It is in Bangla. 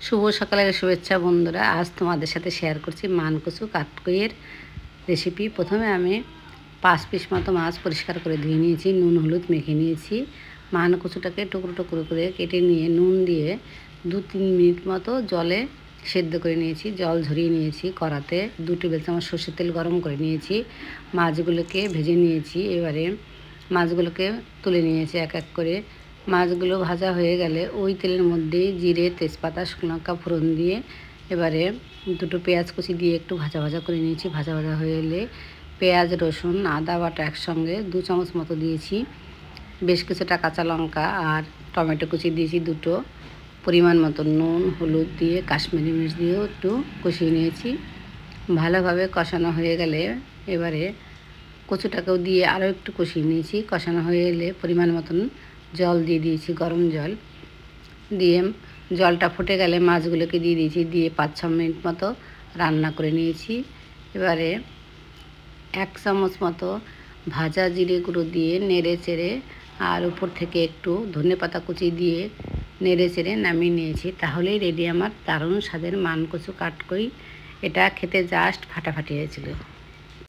শুভ সকালের শুভেচ্ছা বন্ধুরা। আজ তোমাদের সাথে শেয়ার করছি মানকচু কাটকইয়ের রেসিপি। প্রথমে আমি 5 পিস মতো মাছ পরিষ্কার করে ধুয়ে নিয়েছি, নুন হলুদ মেখে নিয়েছি। মানকচুটাকে টুকরো টুকরো করে কেটে নিয়ে নুন দিয়ে 2-3 মিনিট মতো জলে সেদ্ধ করে নিয়েছি। জল ঝরিয়ে নিয়েছি। কড়াতে 2 টেবিল চামচ সর্ষের তেল গরম করে নিয়েছি। মাছগুলোকে ভেজে নিয়েছি। এবারে মাছগুলোকে তুলে নিয়েছি এক এক করে। মাছগুলো ভাজা হয়ে গেলে ওই তেলের মধ্যে জিরে, তেজপাতা, শুকনো লঙ্কা ফোড়ন দিয়ে এবারে 2টো পেঁয়াজ কুচি দিয়ে একটু ভাজা ভাজা করে নিয়েছি। ভাজা ভাজা হয়ে এলে পেঁয়াজ, রসুন, আদা বাটা একসঙ্গে 2 চামচ মতো দিয়েছি। বেশ কিছুটা কাঁচা লঙ্কা আর টমেটো কুচি দিয়েছি 2টো। পরিমাণ মতো নুন হলুদ দিয়ে কাশ্মীরি মির্চ দিয়েও একটু কষিয়ে নিয়েছি। ভালোভাবে কষানো হয়ে গেলে এবারে কচুটাকেও দিয়ে আরও একটু কষিয়ে নিয়েছি। কষানো হয়ে এলে পরিমাণ মতন জল দিয়ে দিয়েছি, গরম জল দিয়ে জলটা ফুটে গেলে মাছগুলোকে দিয়ে দিয়েছি। দিয়ে 5-6 মিনিট মতো রান্না করে নিয়েছি। এবারে 1 চামচ মতো ভাজা জিরে গুঁড়ো দিয়ে নেড়ে চেড়ে আর উপর থেকে একটু ধনেপাতা কুচি দিয়ে নেড়ে চেড়ে নামিয়ে নিয়েছি। তাহলেই রেডি আমার দারুণ স্বাদের মানকচু কাটকই। এটা খেতে জাস্ট ফাটাফাটি হয়েছিল।